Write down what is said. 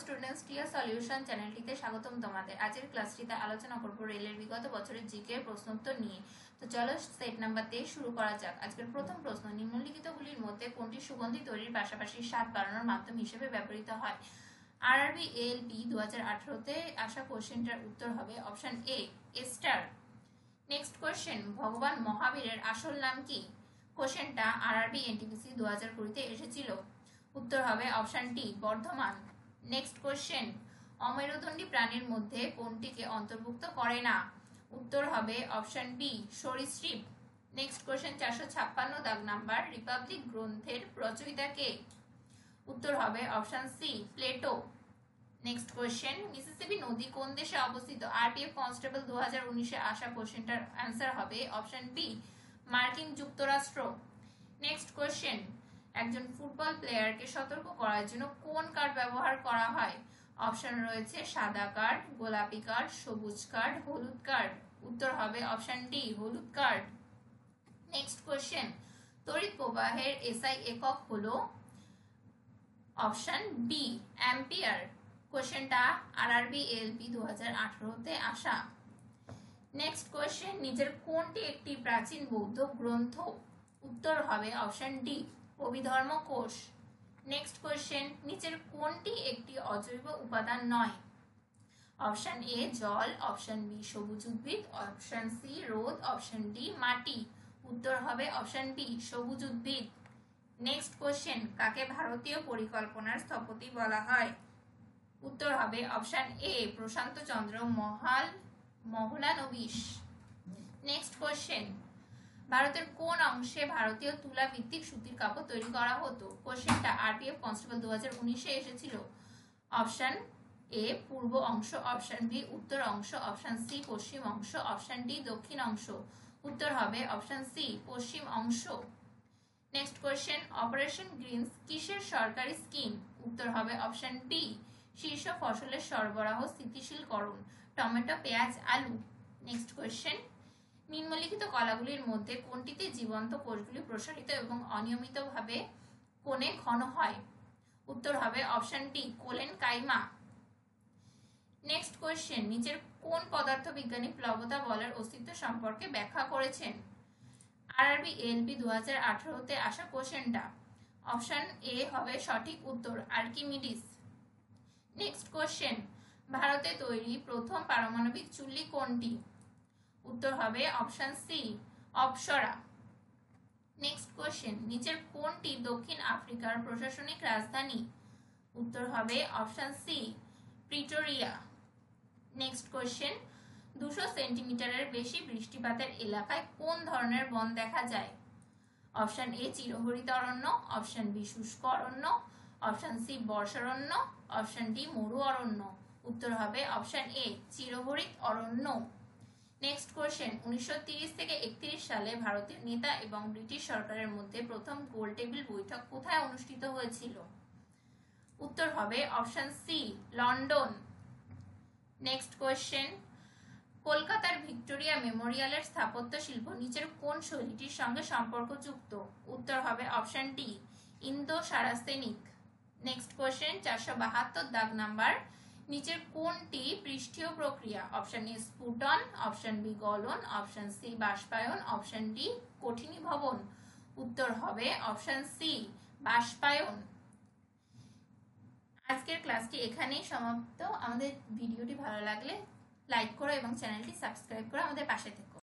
Students, টিয়ার solution চ্যানেলটিতে স্বাগতম তোমাদের। আজকের ক্লাসটিতে আলোচনা করব রেলের বিগত বছরের জিকে প্রশ্নোত্তর নিয়ে। তো চলো সেট নাম্বার 23 শুরু করা যাক। আজকের প্রথম প্রশ্ন, নিম্নলিখিতগুলির মধ্যে কোনটি সুগন্ধি তৈরির পাশাপাশি স্বাদ বাড়ানোর মাধ্যম হিসেবে ব্যবহৃত হয়? আরআরবি এএলপি 2018-তে আসা কোশ্চেনটার উত্তর হবে option A, ester. Next question, ভগবান মহাবীরের আসল নাম কি? কোশ্চেনটা আরআরবি এনটিপিসি 2020-তে এসেছিল। উত্তর হবে option D, Bardhaman. Next question, অমেরুদণ্ডী প্রাণীর মধ্যে কোনটিকে অন্তর্ভুক্ত করে না? উত্তর হবে অপশন বি, সরীসৃপ। নেক্সট কোশ্চেন 456 দাগ নাম্বার, রিপাবলিক গ্রন্থের রচয়িতা কে? উত্তর হবে option C, Plato. Next question, Mississippi নদী কোন দেশে অবস্থিত? আরপিএফ কনস্টেবল 2019-এ আসা কোশ্চেনটার অ্যান্সার হবে অপশন বি, মার্কিন যুক্তরাষ্ট্র। নেক্সট কোশ্চেন, একজন ফুটবল প্লেয়ারকে সতর্ক করার জন্য কোন কার্ড ব্যবহার করা হয়? অপশন রয়েছে সাদা কার্ড, গোলাপি কার্ড, সবুজ কার্ড, হলুদ কার্ড। উত্তর হবে অপশন ডি, হলুদ কার্ড। নেক্সট কোশ্চেন, তড়িৎ প্রবাহের এসআই একক হলো? Option B, ampere. কোশ্চেনটা আরআরবি এএলপি 2018-তে আসা। নেক্সট কোশ্চেন, নিচের কোনটি একটি প্রাচীন বৌদ্ধ গ্রন্থ? উত্তর হবে অপশন ডি, অভিধর্ম কোষ। নেক্সট কোশ্চেন, নিচের কোনটি একটি অজৈব উপাদান নয়? অপশন এ, জল। অপশন বি, সবুজ উদ্ভিদ। অপশন সি, রোদ। অপশন ডি, মাটি। উত্তর হবে অপশন বি, সবুজ উদ্ভিদ। নেক্সট কোশ্চেন, কাকে ভারতীয় পরিকল্পনার স্থপতি বলা হয়? উত্তর হবে option A, Prasanta Chandra Mahalanobis. Next question, ভারতের কোন অংশে ভারতীয় তুলা ভিত্তিক সুতির কাপড় তৈরি করা হতো? কোশ্চেনটা আরপিএফ কনস্টেবল 2019-এ এসেছিল। অপশন এ, পূর্ব অংশ। অপশন বি, উত্তর অংশ। অপশন সি, পশ্চিম অংশ। অপশন ডি, দক্ষিণ অংশ। উত্তর হবে অপশন সি, পশ্চিম অংশ। নেক্সট কোশ্চেন, অপারেশন গ্রিনস কিসের সরকারি স্কিম? উত্তর হবে অপশন বি, শীর্ষ ফসলের সরবরাহ স্থিতিশীলকরণ, টমেটো, পেঁয়াজ, আলু। নেক্সট কোশ্চেন, নিম্নলিখিত কলাগুলির মধ্যে কোনটিতে জীবন্ত কোষগুলি প্রসারিত এবং অনিয়মিতভাবে কোণে ঘন হয়? উত্তর হবে option D, collenchyma. Next question, নিচের কোন পদার্থবিজ্ঞানী প্লবতা বলের অস্তিত্ব সম্পর্কে ব্যাখ্যা করেছেন? আরআরবি এএলপি 2018-তে আসা কোশ্চেনটা। অপশন এ হবে সঠিক উত্তর, আর্কিমিডিস। নেক্সট কোশ্চেন, ভারতে তৈরি প্রথম পারমাণবিক চুল্লি কোনটি? উত্তর হবে option C, Apsara. Next question, নিচের কোনটি দক্ষিণ আফ্রিকার প্রশাসনিক রাজধানী? উত্তর হবে option C, Pretoria. Next question, 200 সেন্টিমিটারের বেশি বৃষ্টিপাতের এলাকায় কোন ধরনের বন দেখা যায়? অপশন এ, চিরহরিত অরণ্য। অপশন বি, শুষ্ক অরণ্য। অপশন সি, বর্ষারণ্য। অপশন ডি, মরু অরণ্য। উত্তর হবে অপশন এ, চিরহরিত অরণ্য। নেক্সট কোশ্চেন, 1930 থেকে 31 সালে ভারতীয় নেতা এবং ব্রিটিশ সরকারের মধ্যে প্রথম গোল টেবিল বৈঠক কোথায় অনুষ্ঠিত হয়েছিল? উত্তর হবে option C, London. Next question, কলকাতার ভিক্টোরিয়া মেমোরিয়ালের স্থাপত্য শিল্প নিচের কোন শৈলীটির সঙ্গে সম্পর্কযুক্ত? উত্তর হবে option D, Indo Saracenic. Next question 472 দাগ নাম্বার, নিচের কোনটি পৃষ্ঠীয় প্রক্রিয়া? অপশন এ, স্ফুটন। অপশন বি, গলন। অপশন সি, বাষ্পায়ন। অপশন ডি, কঠিনীভবন। উত্তর হবে অপশন সি, বাষ্পায়ন। আজকের ক্লাসটি এখানেই সমাপ্ত। আমাদের ভিডিওটি ভালো লাগলে লাইক করো এবং চ্যানেলটি সাবস্ক্রাইব করে আমাদের পাশে থেকো।